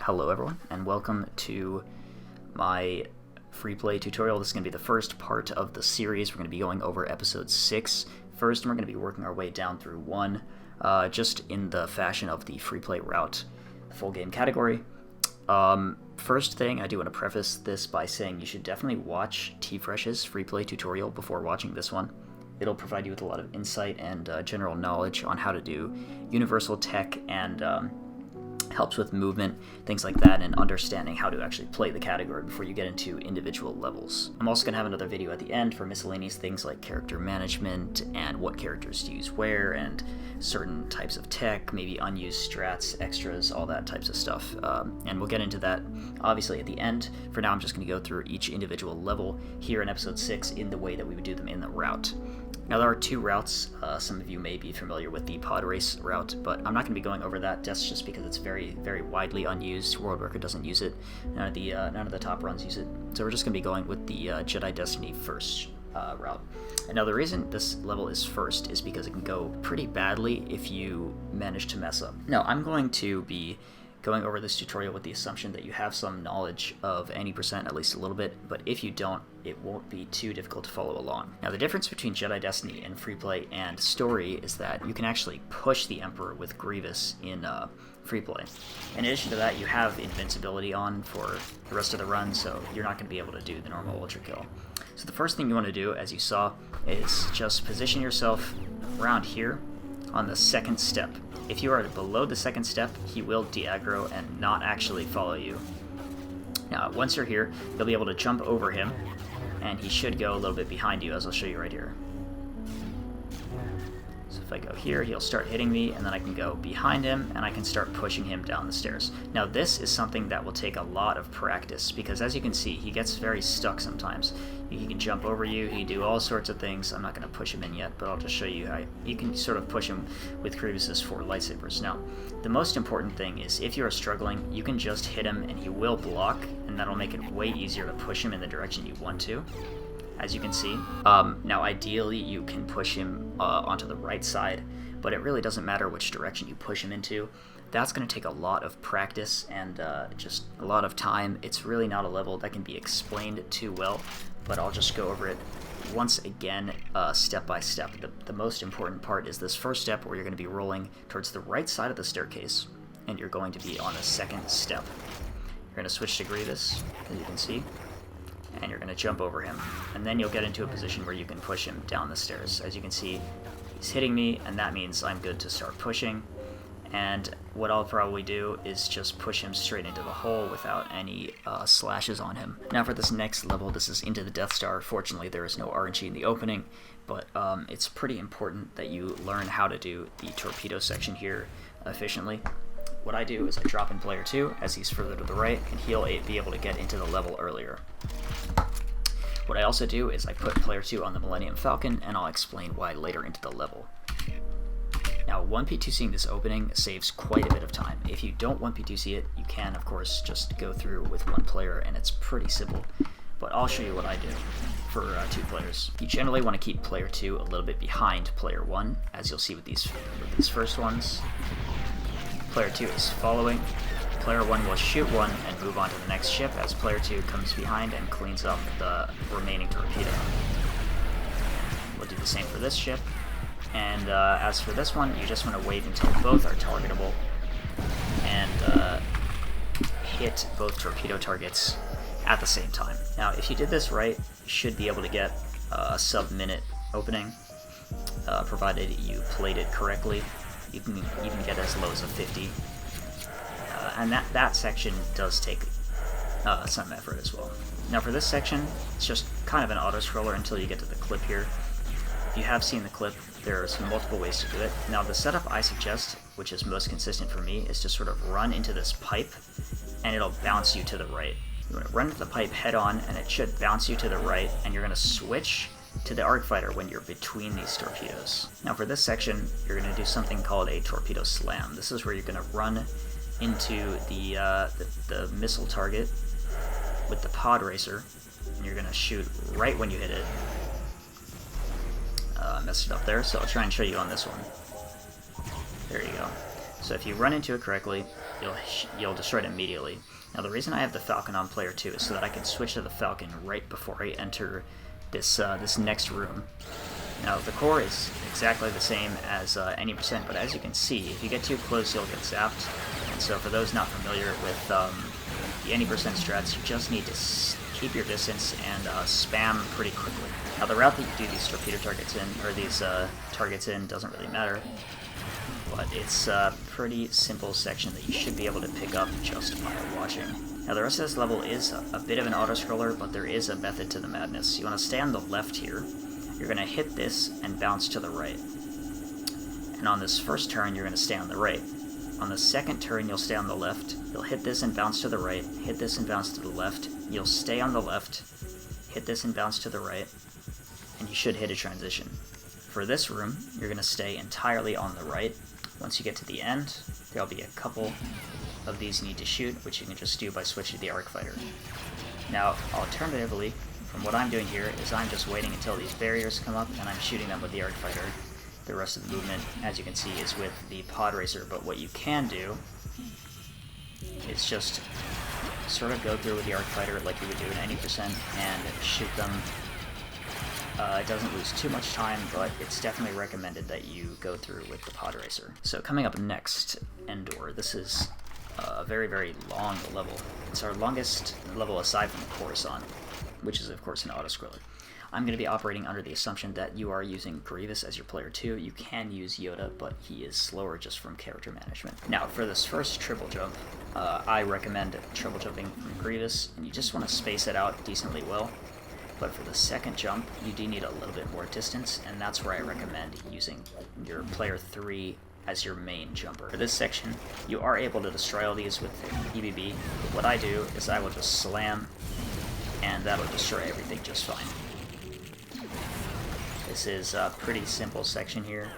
Hello everyone, and welcome to my Freeplay tutorial. This is going to be the first part of the series. We're going to be going over episode 6 first, and we're going to be working our way down through 1, just in the fashion of the Freeplay route full game category. First thing, I do want to preface this by saying you should definitely watch Tfresh's Freeplay tutorial before watching this one. It'll provide you with a lot of insight and general knowledge on how to do universal tech and helps with movement, things like that, and understanding how to actually play the category before you get into individual levels. I'm also going to have another video at the end for miscellaneous things like character management and what characters to use where and certain types of tech, maybe unused strats, extras, all that types of stuff. And we'll get into that obviously at the end. For now, I'm just going to go through each individual level here in episode 6 in the way that we would do them in the route. Now there are 2 routes. Some of you may be familiar with the pod race route, but I'm not going to be going over that. That's just because it's very, very widely unused. World Record doesn't use it. None of the top runs use it. So we're just going to be going with the Jedi Destiny first route. And now the reason this level is first is because it can go pretty badly if you manage to mess up. Now I'm going to be going over this tutorial with the assumption that you have some knowledge of any percent, at least a little bit, but if you don't, it won't be too difficult to follow along. Now the difference between Jedi Destiny and Freeplay and Story is that you can actually push the Emperor with Grievous in Freeplay. In addition to that, you have invincibility on for the rest of the run, so you're not going to be able to do the normal ultra kill. So the first thing you want to do, as you saw, is just position yourself around here on the second step. If you are below the second step, he will de-aggro and not actually follow you. Now, once you're here, you'll be able to jump over him, and he should go a little bit behind you, as I'll show you right here. So if I go here, he'll start hitting me, and then I can go behind him, and I can start pushing him down the stairs. Now, this is something that will take a lot of practice, because as you can see, he gets very stuck sometimes. He can jump over you, he can do all sorts of things. I'm not going to push him in yet, but I'll just show you how you can sort of push him with Grievous's 4 lightsabers. Now, the most important thing is if you are struggling, you can just hit him and he will block, and that'll make it way easier to push him in the direction you want to, as you can see. Now, ideally, you can push him onto the right side, but it really doesn't matter which direction you push him into. That's going to take a lot of practice and just a lot of time. It's really not a level that can be explained too well, but I'll just go over it once again, step by step. The most important part is this first step where you're going to be rolling towards the right side of the staircase, and you're going to be on the second step. You're going to switch to Grievous, as you can see, and you're going to jump over him. And then you'll get into a position where you can push him down the stairs. As you can see, he's hitting me, and that means I'm good to start pushing. And what I'll probably do is just push him straight into the hole without any slashes on him. Now for this next level, this is into the Death Star. Fortunately, there is no RNG in the opening, but it's pretty important that you learn how to do the torpedo section here efficiently. What I do is I drop in player 2 as he's further to the right, and he'll be able to get into the level earlier. What I also do is I put player 2 on the Millennium Falcon, and I'll explain why later into the level. Now, 1P2Cing this opening saves quite a bit of time. If you don't 1P2C it, you can, of course, just go through with 1 player, and it's pretty simple. But I'll show you what I do for 2 players. You generally want to keep player 2 a little bit behind player 1, as you'll see with these first ones. Player 2 is following. Player 1 will shoot 1 and move on to the next ship as player 2 comes behind and cleans up the remaining torpedo. We'll do the same for this ship. And as for this one, you just want to wait until both are targetable and hit both torpedo targets at the same time. Now, if you did this right, you should be able to get a sub-minute opening, provided you played it correctly. You can even get as low as a 50. And that section does take some effort as well. Now for this section, it's just kind of an auto-scroller until you get to the clip here. If you have seen the clip, there's multiple ways to do it. Now the setup I suggest, which is most consistent for me, is to sort of run into this pipe, and it'll bounce you to the right. You want to run into the pipe head on, and it should bounce you to the right, and you're going to switch to the Arc Fighter when you're between these torpedoes. Now for this section, you're going to do something called a Torpedo Slam. This is where you're going to run into the missile target with the pod racer, and you're going to shoot right when you hit it. Messed it up there, so I'll try and show you on this one. There you go. So if you run into it correctly, you'll destroy it immediately. Now the reason I have the Falcon on player 2 is so that I can switch to the Falcon right before I enter this next room. Now the core is exactly the same as any percent, but as you can see, if you get too close, you'll get zapped. And so for those not familiar with the any percent strats, you just need to keep your distance and spam pretty quickly. Now the route that you do these torpedo targets in, or these targets in, doesn't really matter, but it's a pretty simple section that you should be able to pick up just by watching. Now the rest of this level is a bit of an auto-scroller, but there is a method to the madness. You want to stay on the left here. You're going to hit this and bounce to the right. And on this first turn, you're going to stay on the right. On the second turn, you'll stay on the left. You'll hit this and bounce to the right. Hit this and bounce to the left. You'll stay on the left. Hit this and bounce to the right. And you should hit a transition. For this room, you're going to stay entirely on the right. Once you get to the end, there'll be a couple of these you need to shoot, which you can just do by switching to the Arc Fighter. Now, alternatively, from what I'm doing here is I'm just waiting until these barriers come up and I'm shooting them with the Arc Fighter. The rest of the movement, as you can see, is with the Pod Racer, but what you can do is just sort of go through with the Arc Fighter like you would do in any percent and shoot them. It doesn't lose too much time, but it's definitely recommended that you go through with the Pod Racer. So coming up next, Endor. This is a very, very long level. It's our longest level aside from Coruscant, which is of course an auto-scroller. I'm going to be operating under the assumption that you are using Grievous as your player 2. You can use Yoda, but he is slower just from character management. Now, for this first triple jump, I recommend triple jumping from Grievous, and you just want to space it out decently well. But for the second jump, you do need a little bit more distance, and that's where I recommend using your player 3 as your main jumper. For this section, you are able to destroy all these with EBB. But what I do is I will just slam, and that'll destroy everything just fine. This is a pretty simple section here.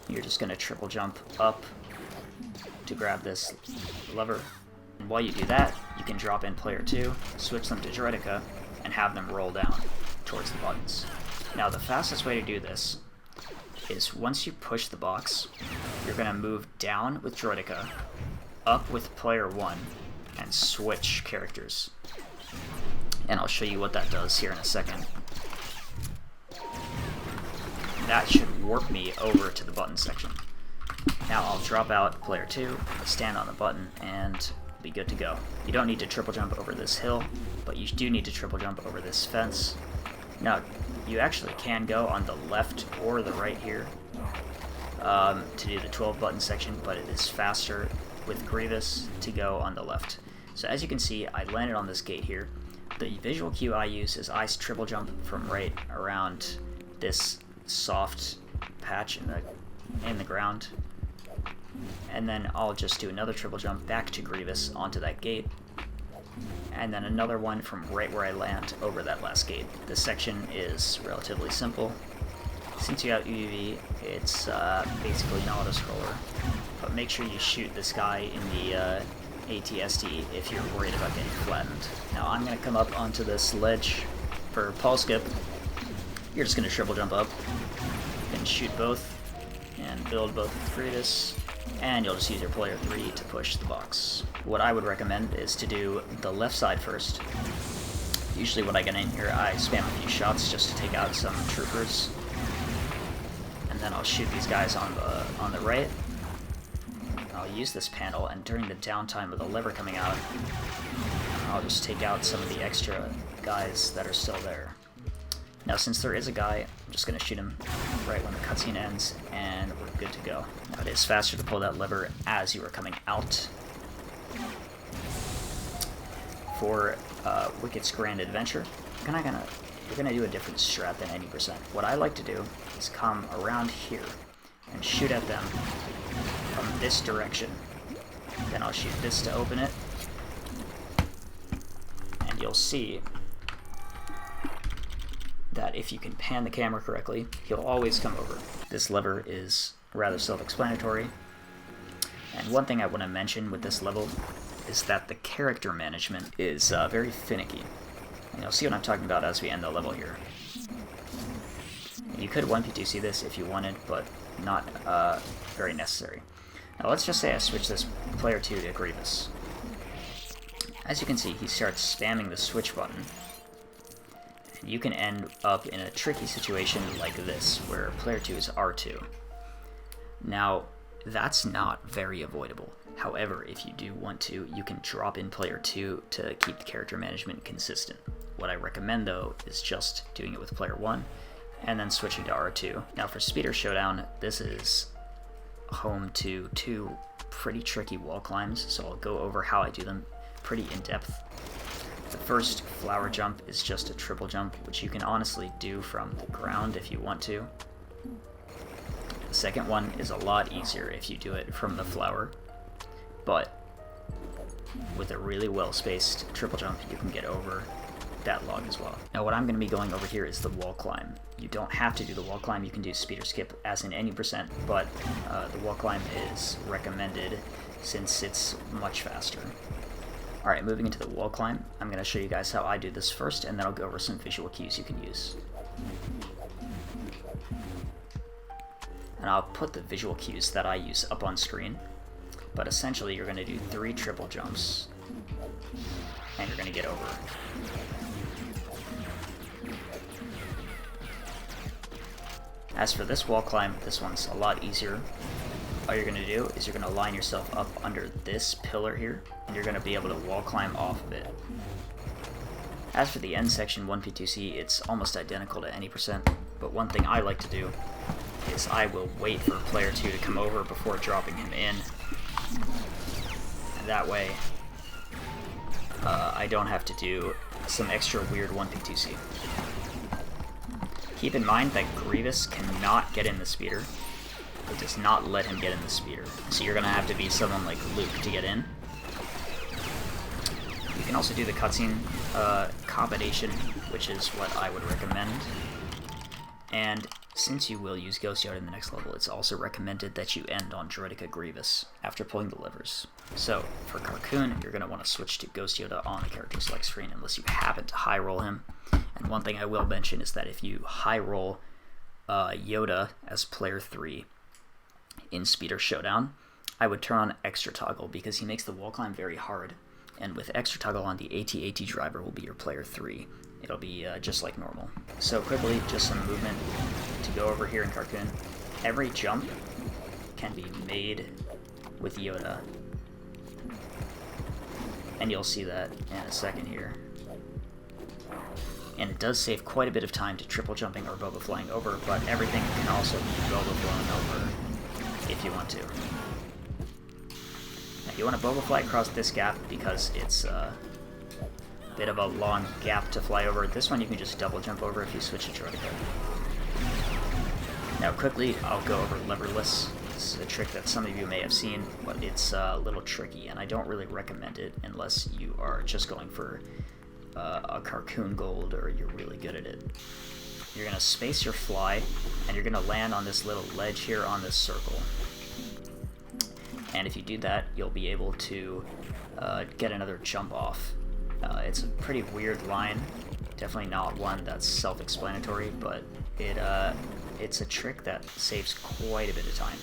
You're just going to triple jump up to grab this lever. And while you do that, you can drop in player 2, switch them to Droideka, and have them roll down towards the buttons. Now the fastest way to do this is once you push the box, you're going to move down with Droideka, up with player 1, and switch characters. And I'll show you what that does here in a second. That should warp me over to the button section. Now I'll drop out player 2, stand on the button, and be good to go. You don't need to triple jump over this hill, but you do need to triple jump over this fence. Now, you actually can go on the left or the right here to do the 12 button section, but it is faster with Grievous to go on the left. So as you can see, I landed on this gate here. The visual cue I use is I triple jump from right around this soft patch in the ground, and then I'll just do another triple jump back to Grievous onto that gate, and then another one from right where I land over that last gate. This section is relatively simple. Since you have UV, it's basically an auto-scroller, but make sure you shoot this guy in the ATSD if you're worried about getting flattened. Now I'm going to come up onto this ledge for Pulse Skip. You're just going to triple jump up. You can shoot both and build both with Grievous, and you'll just use your player 3 to push the box. What I would recommend is to do the left side first. Usually when I get in here, I spam a few shots just to take out some troopers, and then I'll shoot these guys on the right. I'll use this panel, and during the downtime of the lever coming out, I'll just take out some of the extra guys that are still there. Now since there is a guy, I'm just going to shoot him right when the cutscene ends, and we're good to go. Now it is faster to pull that lever as you are coming out. For Wicket's Grand Adventure, we're gonna do a different strat than any percent. What I like to do is come around here and shoot at them from this direction. Then I'll shoot this to open it, and you'll see that if you can pan the camera correctly, he'll always come over. This lever is rather self-explanatory, and one thing I want to mention with this level is that the character management is very finicky. And you'll see what I'm talking about as we end the level here. You could 1P2C this if you wanted, but not very necessary. Now let's just say I switch this player 2 to Grievous. As you can see, he starts spamming the switch button. And you can end up in a tricky situation like this, where player 2 is R2. Now, that's not very avoidable. However, if you do want to, you can drop in player 2 to keep the character management consistent. What I recommend, though, is just doing it with player 1, and then switching to R2. Now for Speeder Showdown, this is home to 2 pretty tricky wall climbs, so I'll go over how I do them pretty in depth. The first flower jump is just a triple jump, which you can honestly do from the ground if you want to. The second one is a lot easier if you do it from the flower, but with a really well-spaced triple jump, you can get over that log as well. Now what I'm going to be going over here is the wall climb. You don't have to do the wall climb, you can do speed or skip as in any percent, but the wall climb is recommended since it's much faster. Alright, moving into the wall climb, I'm going to show you guys how I do this first, and then I'll go over some visual cues you can use. And I'll put the visual cues that I use up on screen, but essentially you're going to do 3 triple jumps, and you're going to get over. As for this wall climb, this one's a lot easier. All you're going to do is you're going to line yourself up under this pillar here, and you're going to be able to wall climb off of it. As for the end section 1P2C, it's almost identical to any percent, but one thing I like to do is I will wait for player 2 to come over before dropping him in. And that way, I don't have to do some extra weird 1P2C. Keep in mind that Grievous cannot get in the speeder. It does not let him get in the speeder. So you're going to have to be someone like Luke to get in. You can also do the cutscene combination, which is what I would recommend. And since you will use Ghost Yoda in the next level, it's also recommended that you end on Droideka Grievous after pulling the levers. So for Carcoon, you're going to want to switch to Ghost Yoda on the character select screen unless you happen to high roll him. And one thing I will mention is that if you high roll Yoda as player 3 in Speeder Showdown, I would turn on Extra Toggle because he makes the wall climb very hard. And with Extra Toggle on, the AT-AT driver will be your player 3. It'll be just like normal. So quickly, just some movement to go over here in Carcoon. Every jump can be made with Yoda. And you'll see that in a second here. And it does save quite a bit of time to triple jumping or boba flying over, but everything can also be boba flown over if you want to. Now you want to boba fly across this gap because it's a bit of a long gap to fly over. This one you can just double jump over if you switch to Droideka. Now quickly, I'll go over Leverless. This is a trick that some of you may have seen, but it's a little tricky, and I don't really recommend it unless you are just going for a Carcoon Gold or you're really good at it. You're going to space your fly, and you're going to land on this little ledge here on this circle. And if you do that, you'll be able to get another jump off. It's a pretty weird line, definitely not one that's self-explanatory, but it's a trick that saves quite a bit of time.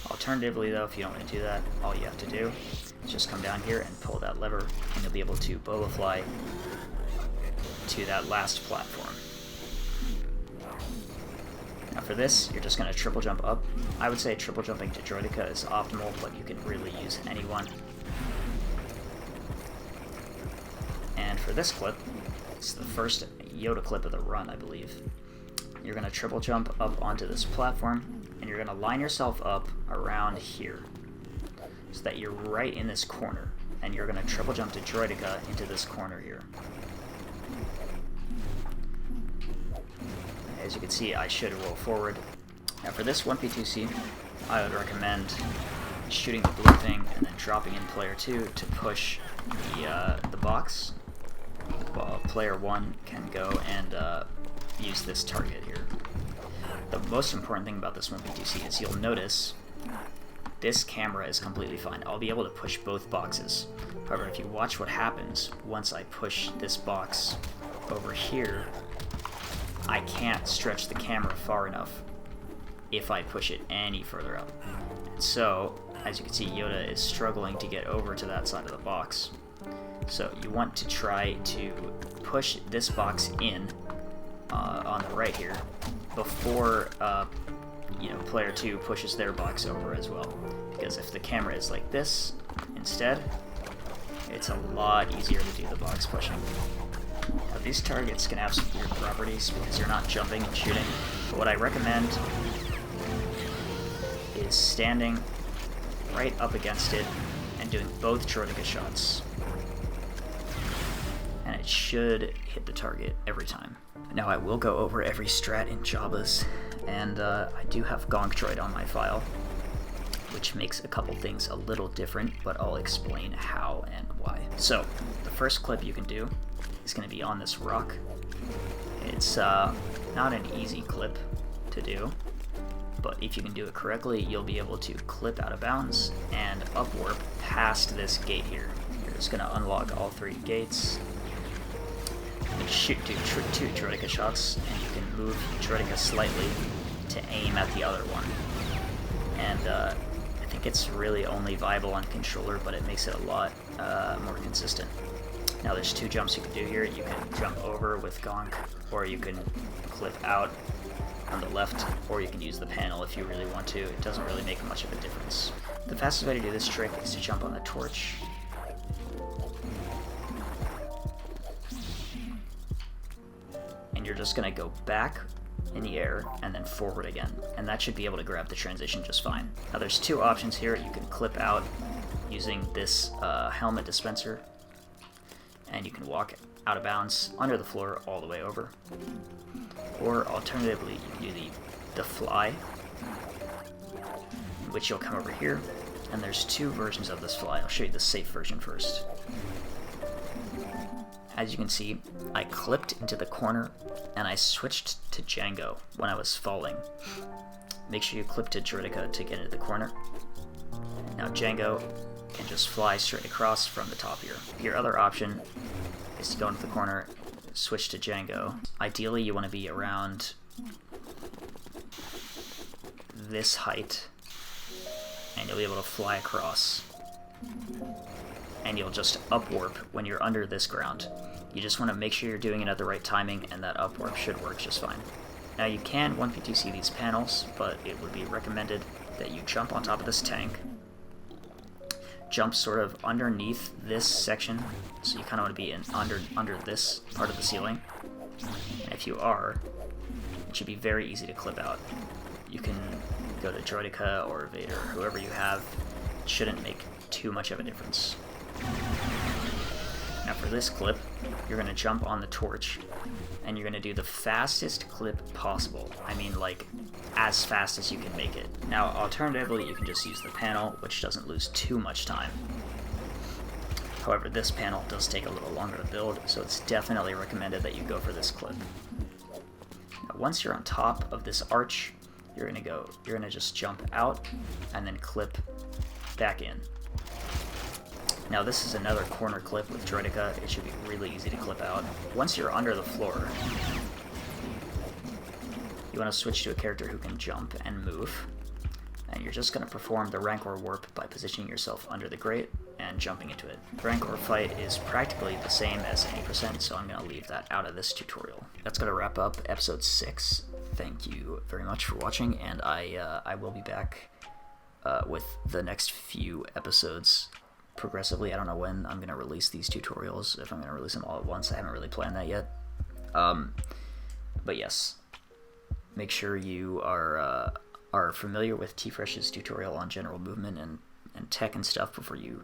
Alternatively though, if you don't want to do that, all you have to do is just come down here and pull that lever, and you'll be able to boba fly to that last platform. Now for this, you're just going to triple jump up. I would say triple jumping to Droideka is optimal, but you can really use anyone. And for this clip, it's the first Yoda clip of the run, I believe. You're going to triple jump up onto this platform, and you're going to line yourself up around here so that you're right in this corner, and you're going to triple jump to Droideka into this corner here. As you can see, I should roll forward. Now for this 1P2C, I would recommend shooting the blue thing and then dropping in player 2 to push the box. Player 1 can go and use this target here. The most important thing about this 1P2C is you'll notice this camera is completely fine. I'll be able to push both boxes. However, if you watch what happens once I push this box over here, I can't stretch the camera far enough if I push it any further up. So as you can see, Yoda is struggling to get over to that side of the box. So you want to try to push this box in on the right here before player 2 pushes their box over as well. Because if the camera is like this instead, it's a lot easier to do the box pushing. Now, these targets can have some weird properties because you're not jumping and shooting, but what I recommend is standing right up against it and doing both Droideka shots. And it should hit the target every time. Now I will go over every strat in Jabba's, and I do have Gonk Droid on my file, which makes a couple things a little different, but I'll explain how and why. So, the first clip you can do is going to be on this rock. It's not an easy clip to do, but if you can do it correctly, you'll be able to clip out of bounds and upwarp past this gate here. You're just going to unlock all 3 gates, and do 2 Droideka shots, and you can move Droideka slightly to aim at the other one. And I think it's really only viable on controller, but it makes it a lot more consistent. Now there's 2 jumps you can do here. You can jump over with Gonk, or you can clip out on the left, or you can use the panel if you really want to. It doesn't really make much of a difference. The fastest way to do this trick is to jump on the torch. And you're just going to go back in the air and then forward again, and that should be able to grab the transition just fine. Now there's 2 options here. You can clip out using this helmet dispenser, and you can walk out of bounds under the floor all the way over. Or alternatively, you can do the fly, which you'll come over here, and there's 2 versions of this fly. I'll show you the safe version first. As you can see, I clipped into the corner and I switched to Django when I was falling. Make sure you clip to Droideka to get into the corner. Now Django can just fly straight across from the top here. Your other option is to go into the corner, switch to Django. Ideally you want to be around this height, and you'll be able to fly across. And you'll just upwarp when you're under this ground. You just want to make sure you're doing it at the right timing, and that upwarp should work just fine. Now you can 1p2c these panels, but it would be recommended that you jump on top of this tank, jump sort of underneath this section, so you kind of want to be under this part of the ceiling. And if you are, it should be very easy to clip out. You can go to Droideka or Vader, whoever you have. It shouldn't make too much of a difference. Now for this clip, you're going to jump on the torch, and you're going to do the fastest clip possible. I mean, like, as fast as you can make it. Now, alternatively, you can just use the panel, which doesn't lose too much time. However, this panel does take a little longer to build, so it's definitely recommended that you go for this clip. Now, once you're on top of this arch, you're going to just jump out, and then clip back in. Now this is another corner clip with Droideka. It should be really easy to clip out. Once you're under the floor, you want to switch to a character who can jump and move. And you're just going to perform the Rancor warp by positioning yourself under the grate and jumping into it. Rancor Fight is practically the same as 80%, so I'm going to leave that out of this tutorial. That's going to wrap up episode 6. Thank you very much for watching, and I will be back with the next few episodes progressively. I don't know when I'm going to release these tutorials, if I'm going to release them all at once. I haven't really planned that yet. But yes, make sure you are familiar with Tfresh's tutorial on general movement and tech and stuff before you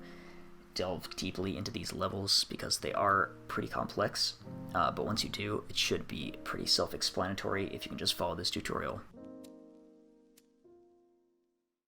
delve deeply into these levels, because they are pretty complex. But once you do, it should be pretty self-explanatory if you can just follow this tutorial.